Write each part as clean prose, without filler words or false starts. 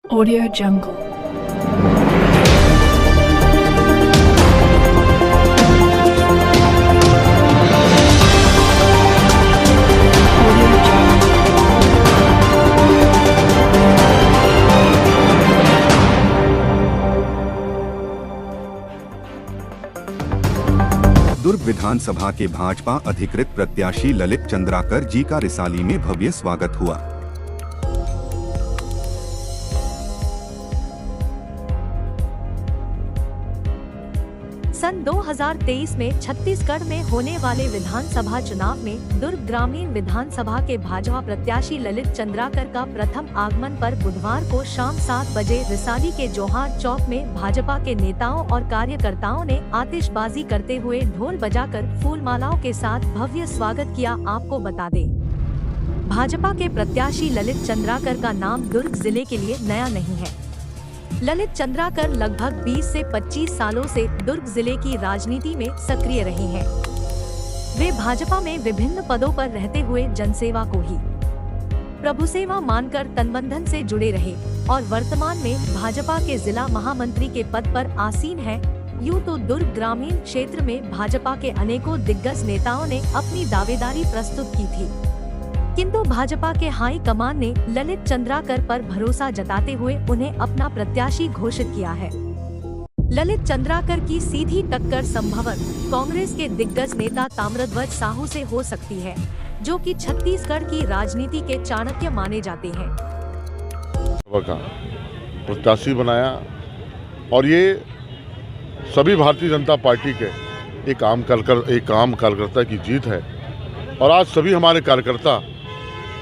Audio Jungle. दुर्ग विधानसभा के भाजपा अधिकृत प्रत्याशी ललित चंद्राकर जी का रिसाली में भव्य स्वागत हुआ। सन 2023 में छत्तीसगढ़ में होने वाले विधानसभा चुनाव में दुर्ग ग्रामीण विधानसभा के भाजपा प्रत्याशी ललित चंद्राकर का प्रथम आगमन पर बुधवार को शाम 7 बजे रिसाली के जौहर चौक में भाजपा के नेताओं और कार्यकर्ताओं ने आतिशबाजी करते हुए ढोल बजाकर फूल मालाओं के साथ भव्य स्वागत किया। आपको बता दें, भाजपा के प्रत्याशी ललित चंद्राकर का नाम दुर्ग जिले के लिए नया नहीं है। ललित चंद्राकर लगभग 20 से 25 सालों से दुर्ग जिले की राजनीति में सक्रिय रहे हैं। वे भाजपा में विभिन्न पदों पर रहते हुए जनसेवा को ही प्रभु सेवा मानकर तनबंधन से जुड़े रहे और वर्तमान में भाजपा के जिला महामंत्री के पद पर आसीन हैं। यूं तो दुर्ग ग्रामीण क्षेत्र में भाजपा के अनेकों दिग्गज नेताओं ने अपनी दावेदारी प्रस्तुत की थी, किंतु भाजपा के हाई कमान ने ललित चंद्राकर पर भरोसा जताते हुए उन्हें अपना प्रत्याशी घोषित किया है। ललित चंद्राकर की सीधी टक्कर संभवतः कांग्रेस के दिग्गज नेता ताम्रध्वज साहू से हो सकती है, जो कि छत्तीसगढ़ की राजनीति के चाणक्य माने जाते हैं। प्रत्याशी बनाया और ये सभी भारतीय जनता पार्टी के एक आम कार्यकर्ता की जीत है। और आज सभी हमारे कार्यकर्ता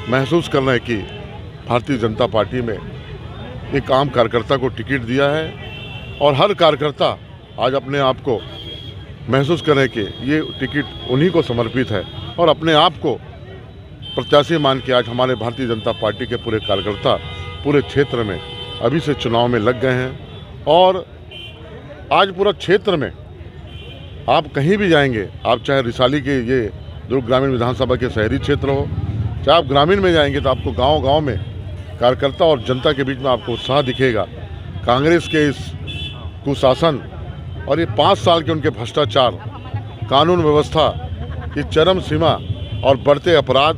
महसूस कर रहे हैं कि भारतीय जनता पार्टी में एक आम कार्यकर्ता को टिकट दिया है और हर कार्यकर्ता आज अपने आप को महसूस कर रहे हैं कि ये टिकट उन्हीं को समर्पित है और अपने आप को प्रत्याशी मान के आज हमारे भारतीय जनता पार्टी के पूरे कार्यकर्ता पूरे क्षेत्र में अभी से चुनाव में लग गए हैं। और आज पूरा क्षेत्र में आप कहीं भी जाएंगे, आप चाहे रिसाली के ये दुर्ग ग्रामीण विधानसभा के शहरी क्षेत्र हो, चाहे आप ग्रामीण में जाएंगे तो आपको गांव-गांव में कार्यकर्ता और जनता के बीच में आपको उत्साह दिखेगा। कांग्रेस के इस कुशासन और ये 5 साल के उनके भ्रष्टाचार, कानून व्यवस्था की चरम सीमा और बढ़ते अपराध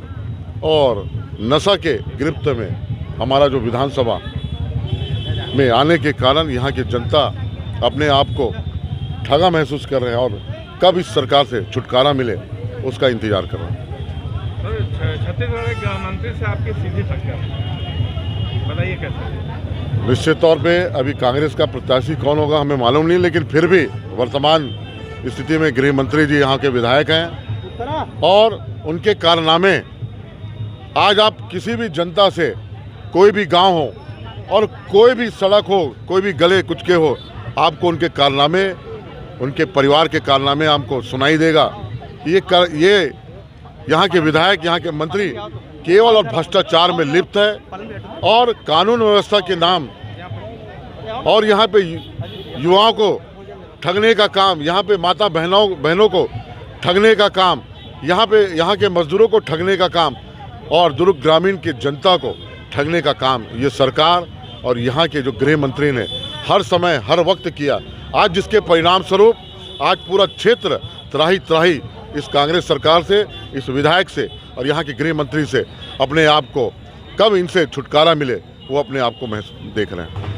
और नशा के गिरफ्त में हमारा जो विधानसभा में आने के कारण यहाँ की जनता अपने आप को ठगा महसूस कर रहे हैं और कब इस सरकार से छुटकारा मिले उसका इंतजार कर रहे हैं। छत्तीसगढ़ के मंत्री से आपकी सीधी टक्कर, बताइए कैसे? निश्चित तौर पे अभी कांग्रेस का प्रत्याशी कौन होगा हमें मालूम नहीं, लेकिन फिर भी वर्तमान स्थिति में गृह मंत्री जी यहाँ के विधायक हैं और उनके कारनामे आज आप किसी भी जनता से, कोई भी गांव हो और कोई भी सड़क हो, कोई भी गले कुचके हो, आपको उनके कारनामे, उनके परिवार के कारनामे आपको सुनाई देगा। ये यहाँ के विधायक, यहाँ के मंत्री केवल और भ्रष्टाचार में लिप्त है और कानून व्यवस्था के नाम और यहाँ पे युवाओं को ठगने का काम, यहाँ पे माता बहनों को ठगने का काम, यहाँ के मजदूरों को ठगने का काम और दुर्ग ग्रामीण की जनता को ठगने का काम ये सरकार और यहाँ के जो गृह मंत्री ने हर समय हर वक्त किया। आज जिसके परिणाम स्वरूप आज पूरा क्षेत्र त्राही इस कांग्रेस सरकार से, इस विधायक से और यहाँ के गृह मंत्री से अपने आप को कब इनसे छुटकारा मिले वो अपने आप को देख रहे हैं।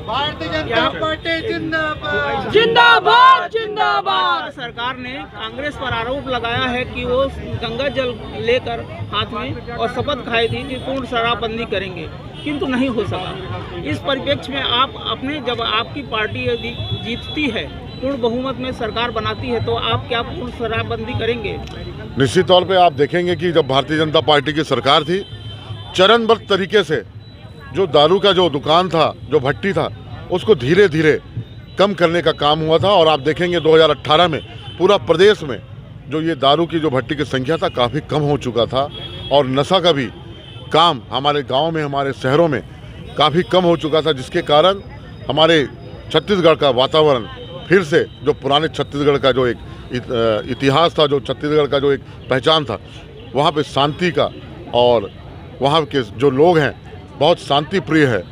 भारतीय जनता पार्टी जिंदाबाद जिंदाबाद जिंदाबाद। सरकार ने कांग्रेस पर आरोप लगाया है कि वो गंगा जल लेकर हाथ में और शपथ खाई थी कि पूर्ण शराबबंदी करेंगे, किंतु नहीं हो सका। इस परिप्रेक्ष्य में आप अपने, जब आपकी पार्टी यदि जीतती है, पूर्ण बहुमत में सरकार बनाती है, तो आप क्या पूर्ण शराबबंदी करेंगे? निश्चित तौर पे आप देखेंगे कि जब भारतीय जनता पार्टी की सरकार थी, चरणबद्ध तरीके से जो दारू का जो दुकान था, जो भट्टी था, उसको धीरे धीरे कम करने का काम हुआ था। और आप देखेंगे 2018 में पूरा प्रदेश में जो ये दारू की जो भट्टी की संख्या था काफ़ी कम हो चुका था और नशा का भी काम हमारे गाँव में, हमारे शहरों में काफ़ी कम हो चुका था, जिसके कारण हमारे छत्तीसगढ़ का वातावरण फिर से, जो पुराने छत्तीसगढ़ का जो एक इतिहास था, जो छत्तीसगढ़ का जो एक पहचान था, वहाँ पे शांति का और वहाँ के जो लोग हैं बहुत शांति प्रिय है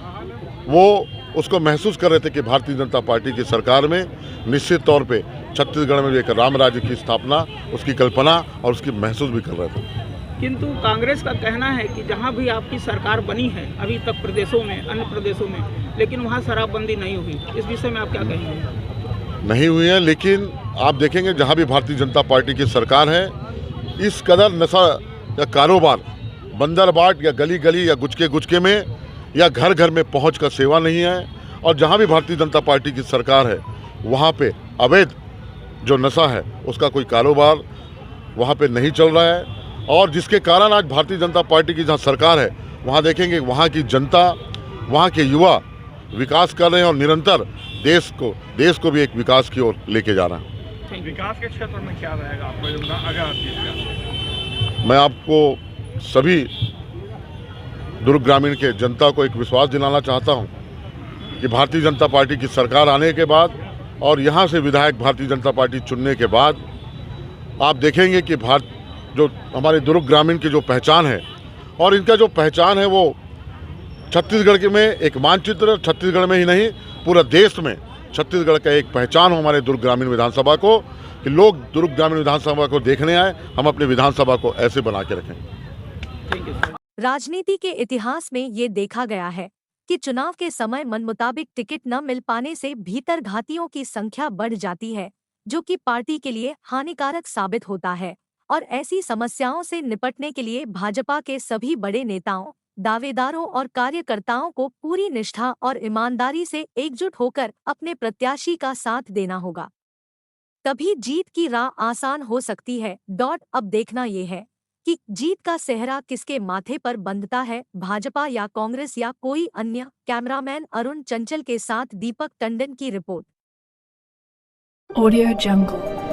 वो उसको महसूस कर रहे थे कि भारतीय जनता पार्टी की सरकार में निश्चित तौर पे छत्तीसगढ़ में एक राम राज्य की स्थापना, उसकी कल्पना और उसकी महसूस भी कर रहे थे। किंतु कांग्रेस का कहना है कि जहां भी आपकी सरकार बनी है अभी तक प्रदेशों में, अन्य प्रदेशों में, लेकिन वहां शराबबंदी नहीं हुई। इस विषय में आप क्या कहेंगे? नहीं हुई है, लेकिन आप देखेंगे जहां भी भारतीय जनता पार्टी की सरकार है, इस कदर नशा या कारोबार बंदर बाट या गली गली या गुचके गुचके में या घर घर में पहुँच कर सेवा नहीं है। और जहां भी भारतीय जनता पार्टी की सरकार है वहाँ पे अवैध जो नशा है उसका कोई कारोबार वहाँ पे नहीं चल रहा है। और जिसके कारण आज भारतीय जनता पार्टी की जहाँ सरकार है वहाँ देखेंगे वहाँ की जनता, वहाँ के युवा विकास कर रहे हैं और निरंतर देश को भी एक विकास की ओर लेके जा रहा है। विकास के क्षेत्र में क्या रहेगा आपको अगर? मैं आपको सभी दुर्ग ग्रामीण के जनता को एक विश्वास दिलाना चाहता हूँ कि भारतीय जनता पार्टी की सरकार आने के बाद और यहाँ से विधायक भारतीय जनता पार्टी चुनने के बाद आप देखेंगे कि जो हमारे दुर्ग ग्रामीण की जो पहचान है और इनका जो पहचान है वो छत्तीसगढ़ के में एक मानचित्र, छत्तीसगढ़ में ही नहीं पूरा देश में छत्तीसगढ़ का एक पहचान हो हमारे दुर्ग ग्रामीण विधानसभा को, कि लोग दुर्ग ग्रामीण विधानसभा को देखने आए, हम अपने विधानसभा को ऐसे बना के रखें। राजनीति के इतिहास में ये देखा गया है कि चुनाव के समय मन मुताबिक टिकट न मिल पाने से भीतर घातियों की संख्या बढ़ जाती है, जो कि पार्टी के लिए हानिकारक साबित होता है। और ऐसी समस्याओं से निपटने के लिए भाजपा के सभी बड़े नेताओं, दावेदारों और कार्यकर्ताओं को पूरी निष्ठा और ईमानदारी से एकजुट होकर अपने प्रत्याशी का साथ देना होगा। तभी जीत की राह आसान हो सकती है। अब देखना ये है कि जीत का सेहरा किसके माथे पर बंधता है, भाजपा या कांग्रेस या कोई अन्य। कैमरामैन अरुण चंचल के साथ दीपक टंडन की रिपोर्ट। Audio Jungle।